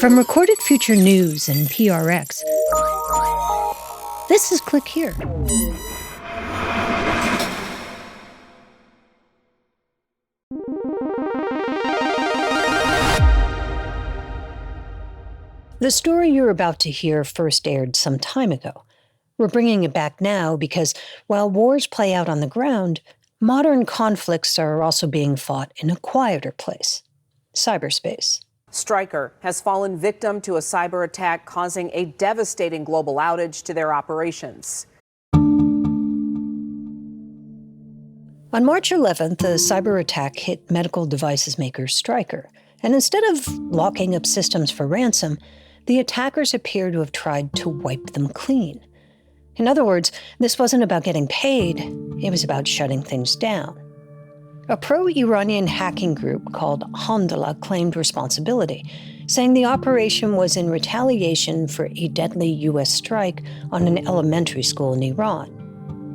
From Recorded Future News and PRX, this is Click Here. The story you're about to hear first aired some time ago. We're bringing it back now because while wars play out on the ground, modern conflicts are also being fought in a quieter place, cyberspace. Stryker has fallen victim to a cyber attack causing a devastating global outage to their operations. On March 11th, a cyber attack hit medical devices maker Stryker, and instead of locking up systems for ransom, the attackers appear to have tried to wipe them clean. In other words, this wasn't about getting paid, it was about shutting things down. A pro-Iranian hacking group called Handala claimed responsibility, saying the operation was in retaliation for a deadly U.S. strike on an elementary school in Iran.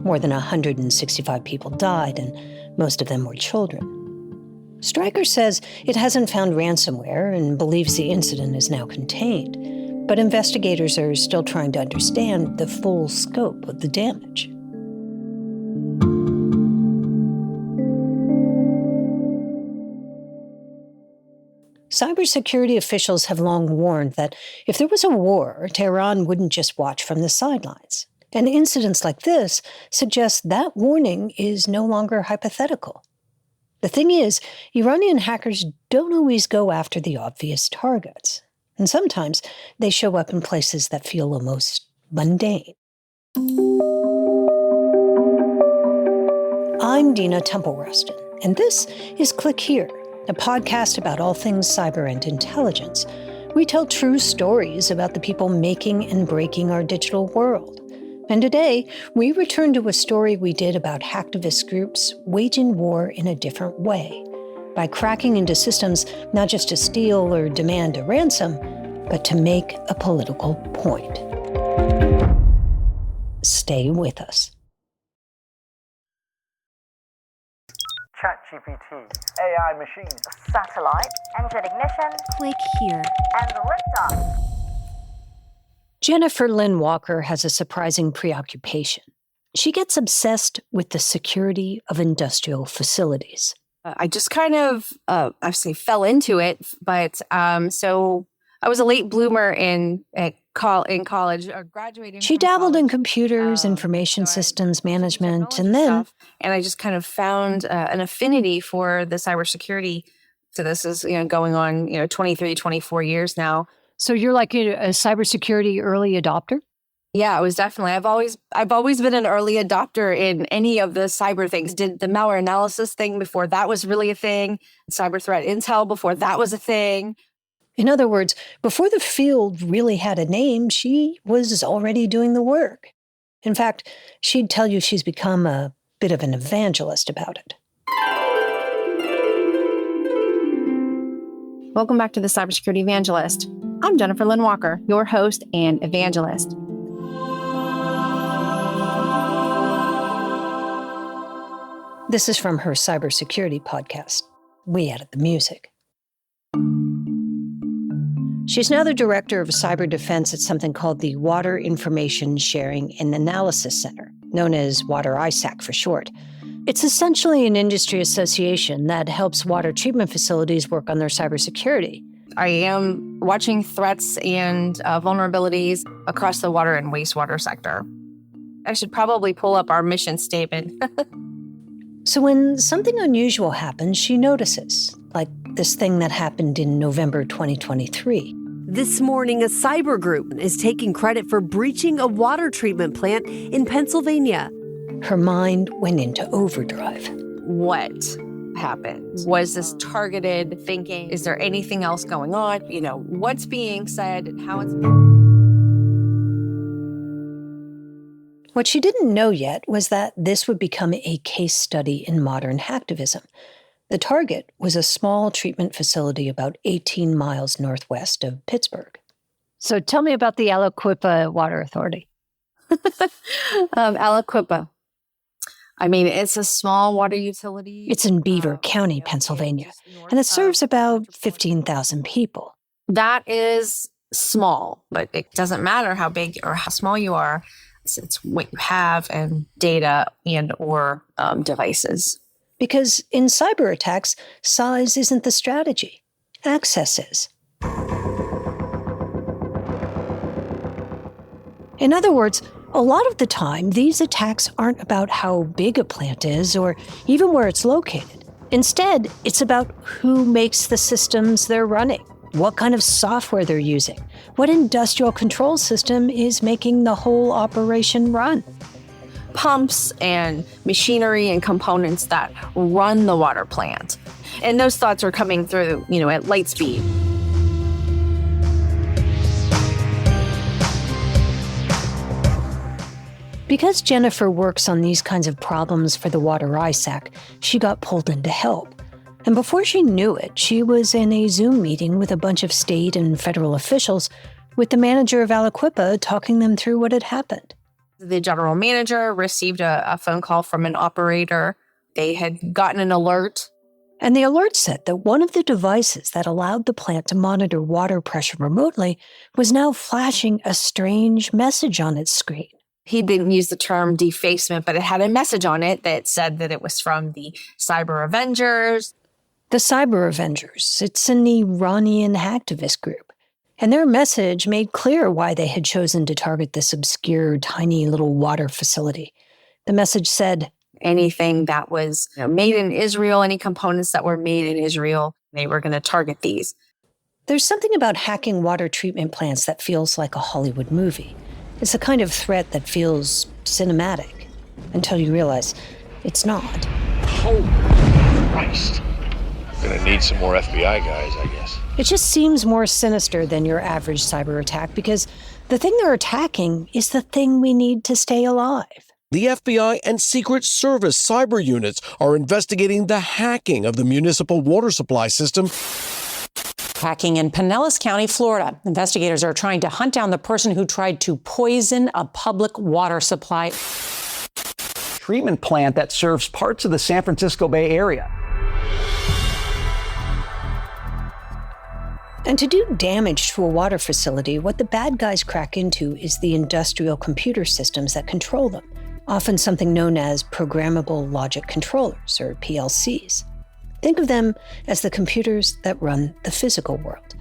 More than 165 people died, and most of them were children. Stryker says it hasn't found ransomware and believes the incident is now contained, but investigators are still trying to understand the full scope of the damage. Cybersecurity officials have long warned that if there was a war, Tehran wouldn't just watch from the sidelines. And incidents like this suggest that warning is no longer hypothetical. The thing is, Iranian hackers don't always go after the obvious targets. And sometimes they show up in places that feel almost mundane. I'm Dina Temple-Rustin, and this is Click Here, a podcast about all things cyber and intelligence. We tell true stories about the people making and breaking our digital world. And today, we return to a story we did about hacktivist groups waging war in a different way, by cracking into systems not just to steal or demand a ransom, but to make a political point. Stay with us. ChatGPT, AI machines, satellite, engine ignition, Click Here, and liftoff. Jennifer Lynn Walker has a surprising preoccupation. She gets obsessed with the security of industrial facilities. I just kind of, I say fell into it, but so I was a late bloomer in college, or graduating. She dabbled in computers, information systems management, and then... And I just kind of found an affinity for the cybersecurity. So this is, going on, 23, 24 years now. So you're like a cybersecurity early adopter? Yeah, I was definitely. I've always been an early adopter in any of the cyber things. Did the malware analysis thing before that was really a thing. Cyber threat intel before that was a thing. In other words, before the field really had a name, she was already doing the work. In fact, she'd tell you she's become a bit of an evangelist about it. Welcome back to the Cybersecurity Evangelist. I'm Jennifer Lynn Walker, your host and evangelist. This is from her cybersecurity podcast. We added the music. She's now the director of cyber defense at something called the Water Information Sharing and Analysis Center, known as Water ISAC for short. It's essentially an industry association that helps water treatment facilities work on their cybersecurity. I am watching threats and vulnerabilities across the water and wastewater sector. I should probably pull up our mission statement. So when something unusual happens, she notices, like this thing that happened in November 2023. This morning, a cyber group is taking credit for breaching a water treatment plant in Pennsylvania. Her mind went into overdrive. What happened? Was this targeted thinking? Is there anything else going on? What's being said and how it's What she didn't know yet was that this would become a case study in modern hacktivism. The target was a small treatment facility about 18 miles northwest of Pittsburgh. So tell me about the Aliquippa Water Authority. Aliquippa. I mean, it's a small water utility. It's in Beaver County, Pennsylvania, and it serves about 15,000 people. That is small, but it doesn't matter how big or how small you are. It's what you have and data and or devices. Because in cyber attacks, size isn't the strategy. Access is. In other words, a lot of the time, these attacks aren't about how big a plant is or even where it's located. Instead, it's about who makes the systems they're running, what kind of software they're using, what industrial control system is making the whole operation run. Pumps and machinery and components that run the water plant. And those thoughts are coming through, at light speed. Because Jennifer works on these kinds of problems for the Water ISAC, she got pulled in to help. And before she knew it, she was in a Zoom meeting with a bunch of state and federal officials, with the manager of Aliquippa talking them through what had happened. The general manager received a phone call from an operator. They had gotten an alert. And the alert said that one of the devices that allowed the plant to monitor water pressure remotely was now flashing a strange message on its screen. He didn't use the term defacement, but it had a message on it that said that it was from the Cyber Avengers. The Cyber Avengers, it's an Iranian hacktivist group. And their message made clear why they had chosen to target this obscure, tiny little water facility. The message said, anything that was made in Israel, any components that were made in Israel, they were going to target these. There's something about hacking water treatment plants that feels like a Hollywood movie. It's a kind of threat that feels cinematic, until you realize it's not. Holy Christ. Gonna need some more FBI guys, I guess. It just seems more sinister than your average cyber attack because the thing they're attacking is the thing we need to stay alive. The FBI and Secret Service cyber units are investigating the hacking of the municipal water supply system. Hacking in Pinellas County, Florida. Investigators are trying to hunt down the person who tried to poison a public water supply. Treatment plant that serves parts of the San Francisco Bay Area. And to do damage to a water facility, what the bad guys crack into is the industrial computer systems that control them, often something known as programmable logic controllers, or PLCs. Think of them as the computers that run the physical world.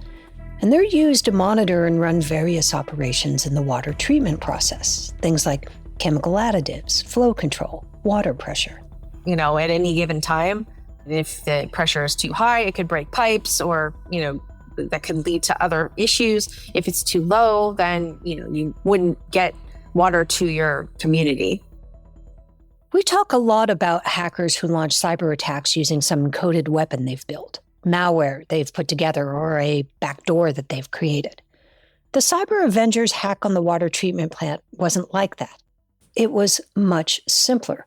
And they're used to monitor and run various operations in the water treatment process, things like chemical additives, flow control, water pressure. At any given time, if the pressure is too high, it could break pipes or, that could lead to other issues. If it's too low, then, you wouldn't get water to your community. We talk a lot about hackers who launch cyber attacks using some coded weapon they've built, malware they've put together, or a backdoor that they've created. The Cyber Avengers hack on the water treatment plant wasn't like that. It was much simpler.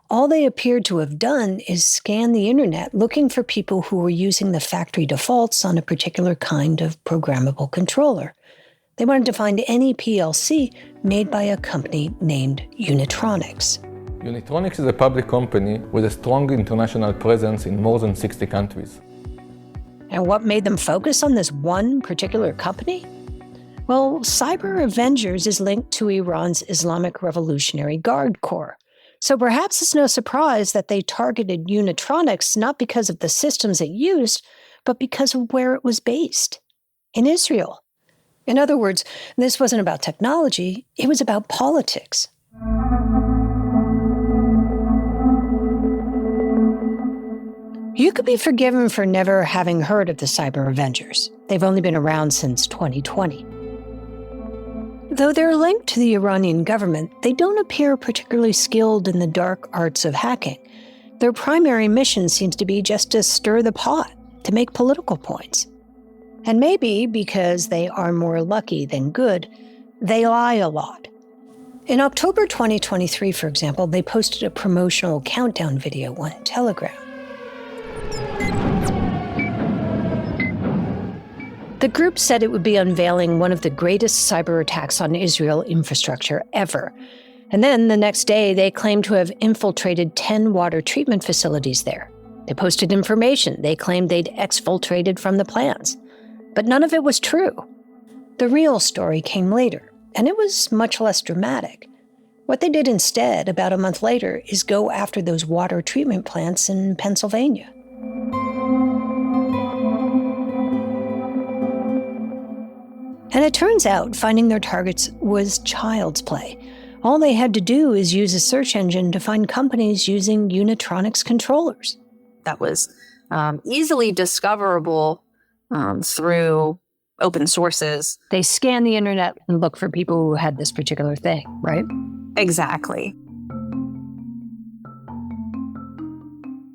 All they appeared to have done is scan the internet looking for people who were using the factory defaults on a particular kind of programmable controller. They wanted to find any PLC made by a company named Unitronics. Unitronics is a public company with a strong international presence in more than 60 countries. And what made them focus on this one particular company? Well, Cyber Avengers is linked to Iran's Islamic Revolutionary Guard Corps. So perhaps it's no surprise that they targeted Unitronics not because of the systems it used, but because of where it was based, in Israel. In other words, this wasn't about technology, it was about politics. You could be forgiven for never having heard of the Cyber Avengers. They've only been around since 2020. Though they're linked to the Iranian government, they don't appear particularly skilled in the dark arts of hacking. Their primary mission seems to be just to stir the pot, to make political points. And maybe because they are more lucky than good, they lie a lot. In October 2023, for example, they posted a promotional countdown video on Telegram. The group said it would be unveiling one of the greatest cyber attacks on Israel infrastructure ever. And then the next day, they claimed to have infiltrated 10 water treatment facilities there. They posted information they claimed they'd exfiltrated from the plans. But none of it was true. The real story came later, and it was much less dramatic. What they did instead, about a month later, is go after those water treatment plants in Pennsylvania. And it turns out finding their targets was child's play. All they had to do is use a search engine to find companies using Unitronics controllers. That was easily discoverable through open sources. They scan the internet and look for people who had this particular thing, right? Exactly.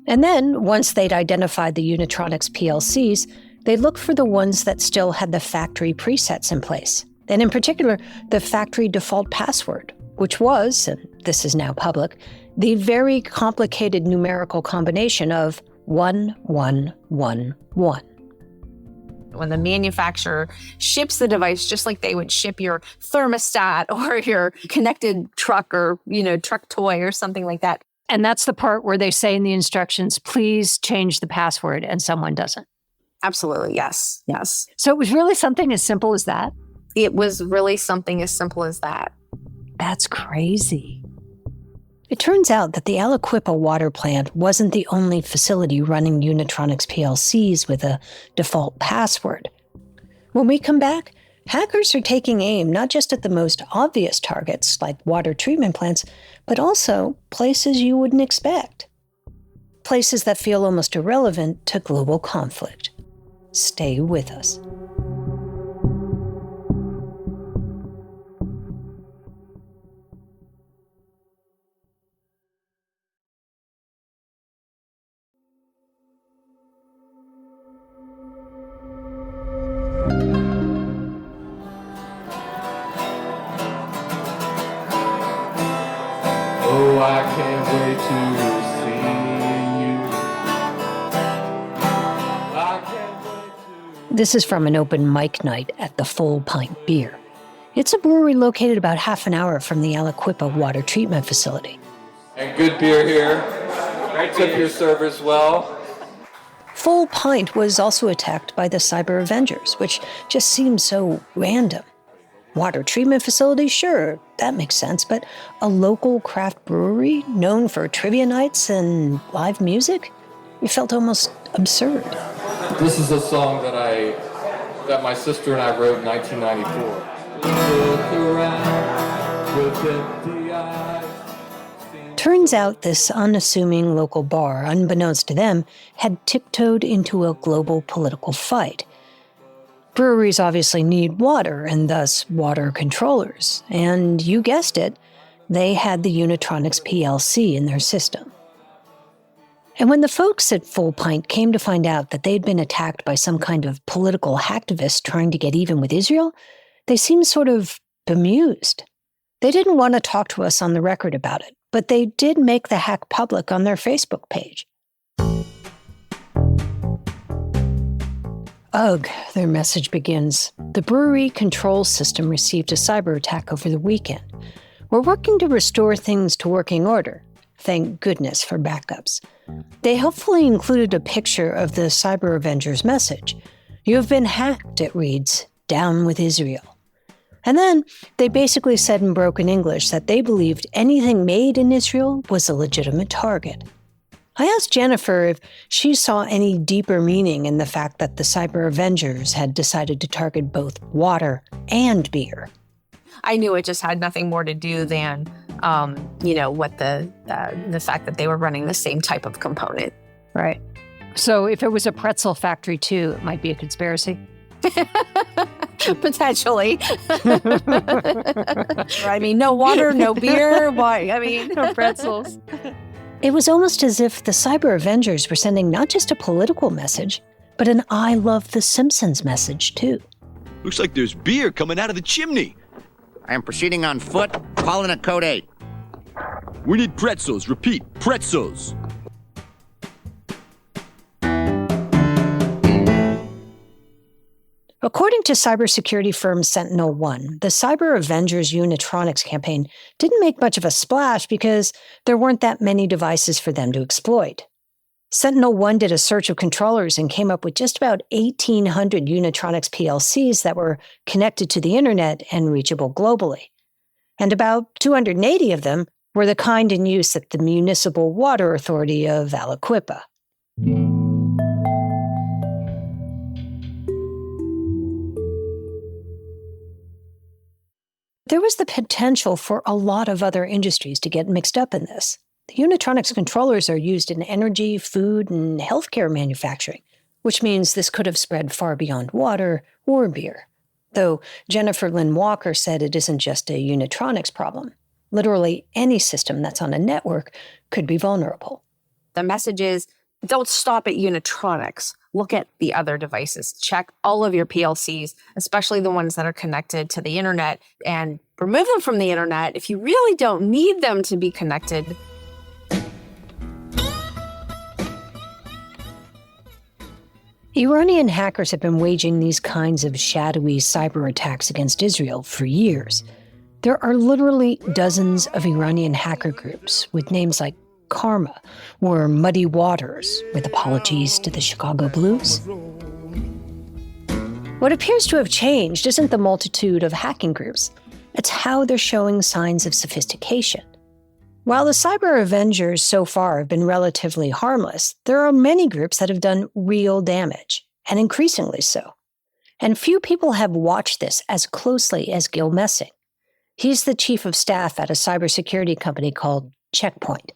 And then, once they'd identified the Unitronics PLCs, they looked for the ones that still had the factory presets in place. And in particular, the factory default password, which was, and this is now public, the very complicated numerical combination of 1111. When the manufacturer ships the device, just like they would ship your thermostat or your connected truck or, truck toy or something like that. And that's the part where they say in the instructions, please change the password, and someone doesn't. Absolutely, yes, yes. So it was really something as simple as that? It was really something as simple as that. That's crazy. It turns out that the Aliquippa water plant wasn't the only facility running Unitronics PLCs with a default password. When we come back, hackers are taking aim not just at the most obvious targets, like water treatment plants, but also places you wouldn't expect. Places that feel almost irrelevant to global conflict. Stay with us. Oh, I can't wait to see you. I can't wait to... This is from an open mic night at the Full Pint Beer. It's a brewery located about half an hour from the Aliquippa water treatment facility. And good beer here. Tip your servers well. Full Pint was also attacked by the Cyber Avengers, which just seems so random. Water treatment facility, sure, that makes sense, but a local craft brewery known for trivia nights and live music? It felt almost absurd. This is a song that my sister and I wrote in 1994. Look around with empty eyes. Turns out this unassuming local bar, unbeknownst to them, had tiptoed into a global political fight. Breweries obviously need water, and thus water controllers. And you guessed it, they had the Unitronics PLC in their system. And when the folks at Full Pint came to find out that they'd been attacked by some kind of political hacktivist trying to get even with Israel, they seemed sort of bemused. They didn't want to talk to us on the record about it, but they did make the hack public on their Facebook page. Ugh, their message begins. The brewery control system received a cyber attack over the weekend. We're working to restore things to working order. Thank goodness for backups. They helpfully included a picture of the Cyber Avengers message. You have been hacked, it reads, down with Israel. And then they basically said in broken English that they believed anything made in Israel was a legitimate target. I asked Jennifer if she saw any deeper meaning in the fact that the Cyber Avengers had decided to target both water and beer. I knew it just had nothing more to do than, what the fact that they were running the same type of component. Right. So if it was a pretzel factory too, it might be a conspiracy. Potentially. I mean, no water, no beer. Why? I mean, no pretzels. It was almost as if the Cyber Avengers were sending not just a political message, but an I love the Simpsons message too. Looks like there's beer coming out of the chimney. I am proceeding on foot, calling a code 8. We need pretzels. Repeat, pretzels. According to cybersecurity firm SentinelOne, the Cyber Avengers Unitronics campaign didn't make much of a splash because there weren't that many devices for them to exploit. Sentinel-1 did a search of controllers and came up with just about 1,800 Unitronics PLCs that were connected to the internet and reachable globally. And about 280 of them were the kind in use at the Municipal Water Authority of Aliquippa. There was the potential for a lot of other industries to get mixed up in this. The Unitronics controllers are used in energy, food, and healthcare manufacturing, which means this could have spread far beyond water or beer. Though Jennifer Lynn Walker said it isn't just a Unitronics problem. Literally any system that's on a network could be vulnerable. The message is, don't stop at Unitronics. Look at the other devices. Check all of your PLCs, especially the ones that are connected to the internet, and remove them from the internet if you really don't need them to be connected. Iranian hackers have been waging these kinds of shadowy cyber attacks against Israel for years. There are literally dozens of Iranian hacker groups with names like Karma or Muddy Waters, with apologies to the Chicago Blues. What appears to have changed isn't the multitude of hacking groups. It's how they're showing signs of sophistication. While the cyber avengers so far have been relatively harmless, there are many groups that have done real damage, and increasingly so. And few people have watched this as closely as Gil Messing. He's the chief of staff at a cybersecurity company called Checkpoint.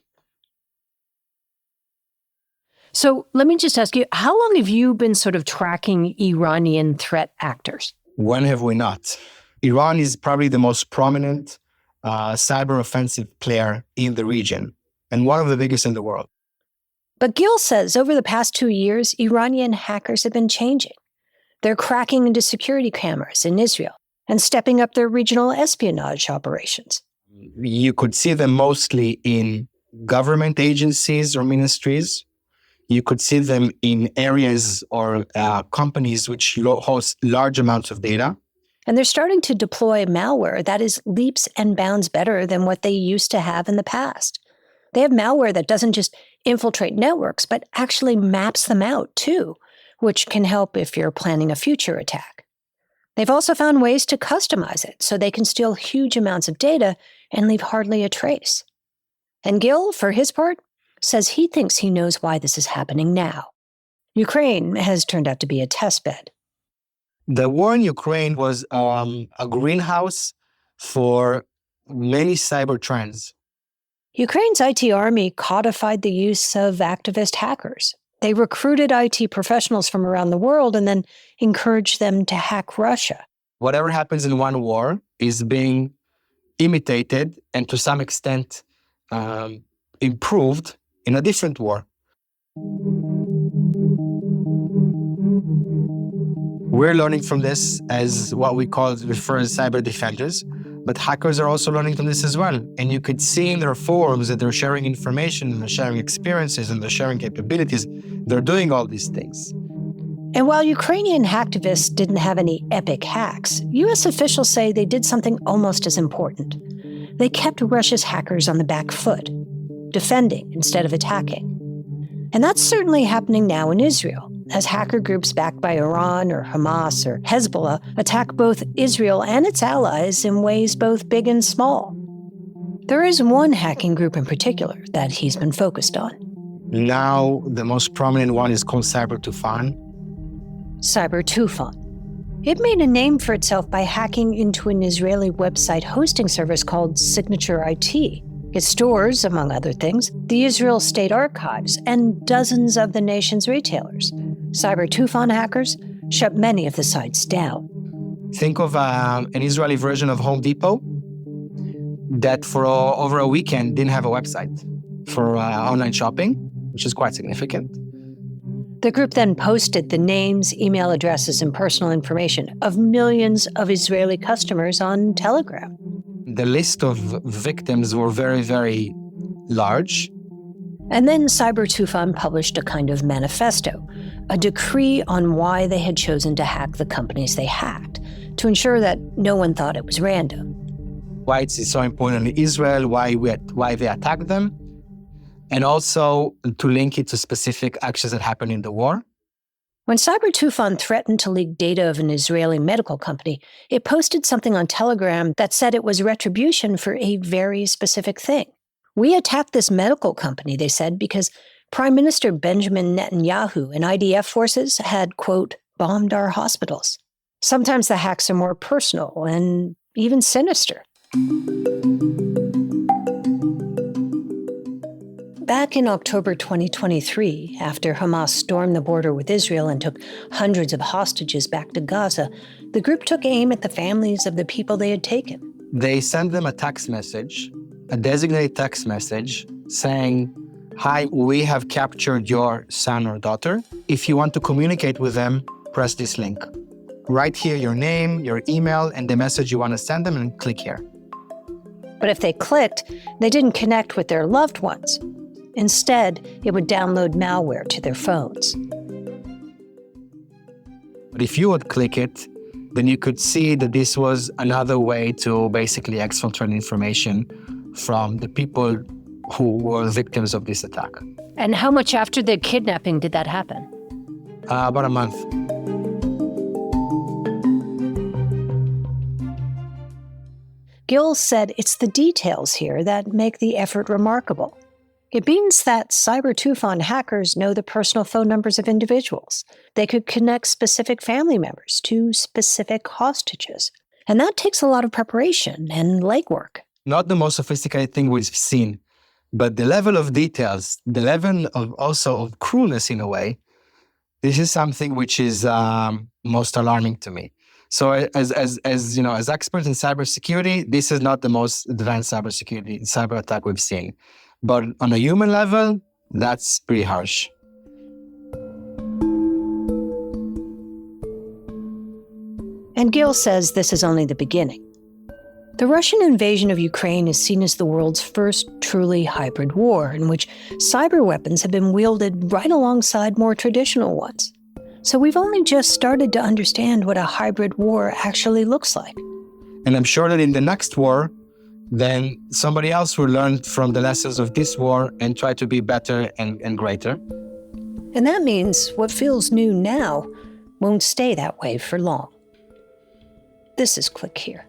So let me just ask you, how long have you been sort of tracking Iranian threat actors? When have we not? Iran is probably the most prominent cyber offensive player in the region, and one of the biggest in the world. But Gil says over the past 2 years, Iranian hackers have been changing. They're cracking into security cameras in Israel and stepping up their regional espionage operations. You could see them mostly in government agencies or ministries. You could see them in areas or companies which host large amounts of data. And they're starting to deploy malware that is leaps and bounds better than what they used to have in the past. They have malware that doesn't just infiltrate networks, but actually maps them out too, which can help if you're planning a future attack. They've also found ways to customize it so they can steal huge amounts of data and leave hardly a trace. And Gil, for his part, says he thinks he knows why this is happening now. Ukraine has turned out to be a testbed. The war in Ukraine was a greenhouse for many cyber trends. Ukraine's IT army codified the use of activist hackers. They recruited IT professionals from around the world and then encouraged them to hack Russia. Whatever happens in one war is being imitated and to some extent improved in a different war. We're learning from this as what we refer as cyber defenders, but hackers are also learning from this as well. And you could see in their forums that they're sharing information, and they're sharing experiences, and they're sharing capabilities. They're doing all these things. And while Ukrainian hacktivists didn't have any epic hacks, U.S. officials say they did something almost as important. They kept Russia's hackers on the back foot, defending instead of attacking. And that's certainly happening now in Israel, as hacker groups backed by Iran or Hamas or Hezbollah attack both Israel and its allies in ways both big and small. There is one hacking group in particular that he's been focused on. Now, the most prominent one is called Cyber-Tufan. Cyber-Tufan. It made a name for itself by hacking into an Israeli website hosting service called Signature IT. It stores, among other things, the Israel State Archives and dozens of the nation's retailers. Cyber-Tufan hackers shut many of the sites down. Think of an Israeli version of Home Depot that for over a weekend didn't have a website for online shopping, which is quite significant. The group then posted the names, email addresses, and personal information of millions of Israeli customers on Telegram. The list of victims were very, very large. And then Cyber-Tufan published a kind of manifesto, a decree on why they had chosen to hack the companies they hacked, to ensure that no one thought it was random. Why it's so important in Israel, why they attacked them. and also to link it to specific actions that happened in the war. When Cyber Tufan threatened to leak data of an Israeli medical company, it posted something on Telegram that said it was retribution for a very specific thing. We attacked this medical company, they said, because Prime Minister Benjamin Netanyahu and IDF forces had, quote, bombed our hospitals. Sometimes the hacks are more personal and even sinister. Back in October 2023, after Hamas stormed the border with Israel and took hundreds of hostages back to Gaza, the group took aim at the families of the people they had taken. They sent them a text message, a designated text message, saying, "Hi, we have captured your son or daughter. If you want to communicate with them, press this link. Write here your name, your email, and the message you want to send them, and click here." But if they clicked, they didn't connect with their loved ones. Instead, it would download malware to their phones. But if you would click it, then you could see that this was another way to basically exfiltrate information from the people who were victims of this attack. And how much after the kidnapping did that happen? About a month. Gil said it's the details here that make the effort remarkable. It means that Cyber Tufan hackers know the personal phone numbers of individuals. They could connect specific family members to specific hostages. And that takes a lot of preparation and legwork. Not the most sophisticated thing we've seen, but the level of details, the level of also of cruelness in a way, this is something which is most alarming to me. So as you know, as experts in cybersecurity, this is not the most advanced cyber attack we've seen. But on a human level, that's pretty harsh. And Gil says this is only the beginning. The Russian invasion of Ukraine is seen as the world's first truly hybrid war, in which cyber weapons have been wielded right alongside more traditional ones. So we've only just started to understand what a hybrid war actually looks like. And I'm sure that in the next war, then somebody else will learn from the lessons of this war and try to be better and greater. And that means what feels new now won't stay that way for long. This is Click Here.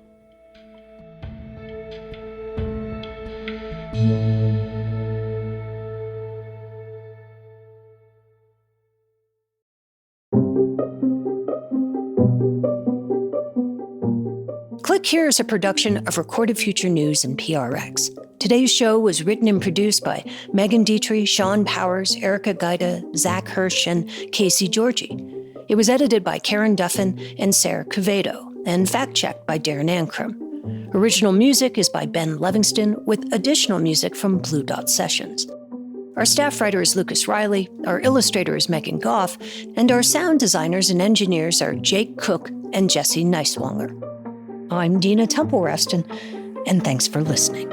Click Here is a production of Recorded Future News and PRX. Today's show was written and produced by Megan Dietrich, Sean Powers, Erica Gaida, Zach Hirsch, and Casey Georgie. It was edited by Karen Duffin and Sarah Quevedo, and fact-checked by Darren Ankrum. Original music is by Ben Livingston, with additional music from Blue Dot Sessions. Our staff writer is Lucas Riley, our illustrator is Megan Goff, and our sound designers and engineers are Jake Cook and Jesse Neiswanger. I'm Dina Temple-Reston, and thanks for listening.